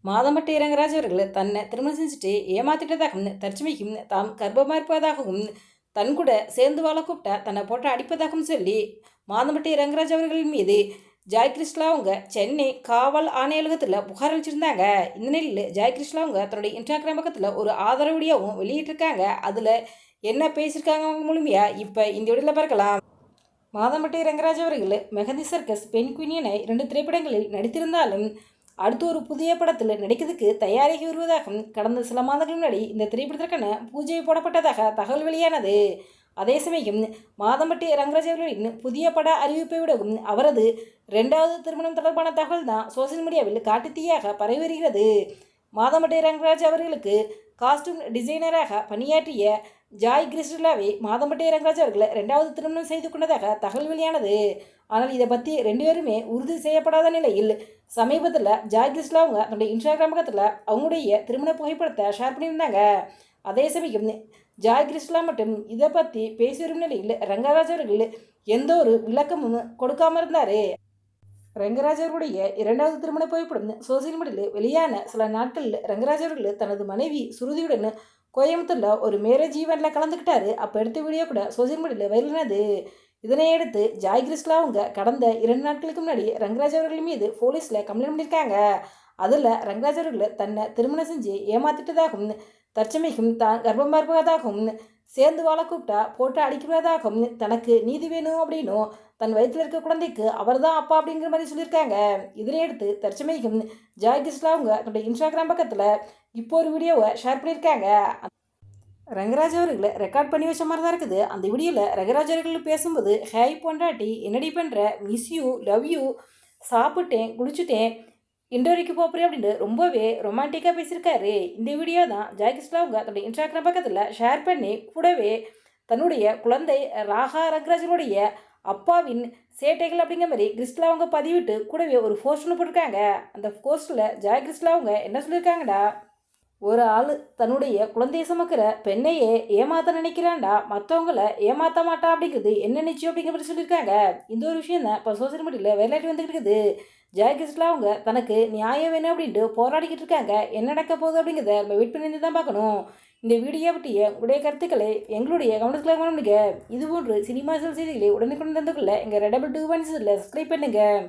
மாதம்பட்டி ரங்கராஜ் அவர்கள் தன்னை திருமணம் செஞ்சுட்டு ஏமாத்திட்டதாகவும் தற்சமைக்கும் தாம் கர்ப்பமாக இருப்பதாகவும் தன் கூட சேர்ந்து வாழ கூப்பிட்டா தன்னை போட்டு அடிப்பதாகவும் சொல்லி மாதம்பட்டி ரங்கராஜ் அவர்கள் மீது ஜாய் கிருஷ்ணா அவங்க சென்னை காவல் ஆணையலகத்தில் புகார் அளிச்சிருந்தாங்க. இந்த நிலையில் ஜாய் கிருஷ்ணா அவங்க தன்னுடைய இன்ஸ்டாகிராம் பக்கத்தில் ஒரு ஆதரவு வீடியோவும் வெளியிட்டிருக்காங்க. அதில் என்ன பேசியிருக்காங்க அவங்க முழுமையா இப்போ இந்த வீடியோவில் பார்க்கலாம். மாதம்பட்டி ரங்கராஜ் அவர்கள் மெஹந்தி சர்க்கஸ் பெண் குயின் என 2 திரைப்படங்களில் நடித்திருந்தாலும் அடுத்து ஒரு புதிய படத்தில் நடிக்கிறதுக்கு தயாராகி வருவதாகவும் கடந்த சில மாதங்கள் முன்னாடி இந்த திரைப்படத்திற்கான பூஜை போடப்பட்டதாக தகவல் வெளியானது. அதே சமயம் மாதம்பட்டி ரங்கராஜ் அவர்களின் புதிய பட அறிவிப்பை விடவும் அவரது 2வது திருமணம் தொடர்பான தகவல் தான் சோசியல் மீடியாவில் காட்டுத்தீயாக பரவி வருகிறது. மாதம்பட்டி ரங்கராஜ் அவர்களுக்கு காஸ்டியூம் டிசைனராக பணியாற்றிய ஜாய் கிருஷ்ணாவை மாதம்பட்டி ரங்கராஜ் அவர்கள் 2வது திருமணம் செய்து கொண்டதாக தகவல் வெளியானது. ஆனால் இதை பற்றி 2 பேருமே உறுதி செய்யப்படாத நிலையில் சமீபத்தில் ஜாய் கிருஷ்ணா அவங்க தன்னுடைய இன்ஸ்டாகிராம் பக்கத்தில் அவங்களுடைய திருமண புகைப்படத்தை ஷேர் பண்ணியிருந்தாங்க. அதே சமயம் ஜாய் கிருஷ்ணா மட்டும் இதை பற்றி பேசி வரும் நிலையில் ரங்கராஜ் அவர்கள் எந்த ஒரு விளக்கமும் கொடுக்காம இருந்தார். ரங்கராஜ் அவர்களுடைய 2வது திருமண புகைப்படம் சோசியல் மீடியாவில் வெளியான சில நாட்களில் ரங்கராஜ் அவர்கள் தனது மனைவி சுருதியுடன் கோயம்புத்தூரில் ஒரு மேரேஜ் ஈவெண்ட்டில் கலந்துக்கிட்டாரு. அப்போ எடுத்த வீடியோ கூட சோசியல் மீடியாவில் வைரலானது. இதனையடுத்து ஜாய் கிருஷ்ணா அவங்க கடந்த 2 நாட்களுக்கு முன்னாடி ரங்கராஜ் அவர்கள் மீது போலீஸில் கம்ப்ளைண்ட் பண்ணியிருக்காங்க. அதில் ரங்கராஜ் அவர்கள் தன்னை திருமணம் செஞ்சு ஏமாத்திட்டதாகவும் தற்சமைக்கும் தான் கர்ப்பமாக இருப்பதாகவும் சேர்ந்து வாழ கூப்பிட்டா போட்டு அடிக்கிறதாகவும் தனக்கு நீதி வேணும் அப்படின்னும் தன் வயிற்றில் இருக்க குழந்தைக்கு அவர் தான் அப்பா அப்படிங்கிற மாதிரி சொல்லியிருக்காங்க. இதனையடுத்து தற்சமைக்கும் ஜாய் கிருஷ்ணா அவங்க தன்னுடைய இன்ஸ்டாகிராம் பக்கத்தில் இப்போ ஒரு வீடியோவை ஷேர் பண்ணியிருக்காங்க. ரங்கராஜ் அவர்களை ரெக்கார்ட் பண்ணி வச்ச மாதிரி தான் இருக்குது. அந்த வீடியோவில் ரங்கராஜ் அவர்கள் பேசும்போது ஹேய் பொண்டாட்டி என்னடி பண்ணுற, மிஸ் யூ, லவ் யூ, சாப்பிட்டேன், குளிச்சுட்டேன், இண்டோரிக்கு போகிறேன் அப்படின்னு ரொம்பவே ரொமான்டிக்காக பேசியிருக்காரு. இந்த வீடியோ தான் ஜாய் கிருஷ்ணா அவங்க தன்னுடைய இன்ஸ்டாகிராம் பக்கத்தில் ஷேர் பண்ணி கூடவே தன்னுடைய குழந்தை ராகா ரங்கராஜனுடைய அப்பாவின் சேட்டைகள் அப்படிங்கிற மாதிரி கிருஷ்ணா அவங்க பதிவிட்டு கூடவே ஒரு போஸ்ட் ஒன்று போட்டிருக்காங்க. அந்த போஸ்ட்டில் ஜாய் கிருஷ்ணா அவங்க என்ன சொல்லியிருக்காங்கடா, ஒரு ஆள் தன்னுடைய குழந்தைய சுமக்கிற பெண்ணையே ஏமாத்த நினைக்கிறான்டா, மற்றவங்களை ஏமாற்ற மாட்டா அப்படிங்கிறது என்ன நிச்சயம் அப்படிங்கிற மாதிரி சொல்லியிருக்காங்க. இந்த ஒரு விஷயம் தான் இப்போ சோசியல் மீடியாவில் விளையாட்டு வந்துக்கிட்டு இருக்குது. ஜாய் கிருஷ்ணா அவங்க தனக்கு நியாயம் வேணும் அப்படின்ட்டு போராடிக்கிட்டு இருக்காங்க. என்ன நடக்க போகுது அப்படிங்கிறத நம்ம வெயிட் பண்ணி தான் பார்க்கணும். இந்த வீடியோ பற்றிய உங்களுடைய கருத்துக்களை எங்களுடைய கமெண்ட்ஸ்களை கவனிங்க. இதுபோன்று சினிமா செய்திகளை உடனுக்குடன் தந்து கொள்ள எங்கள் ரெடபிள் 2 சப்ஸ்கிரைப் பண்ணுங்கள்.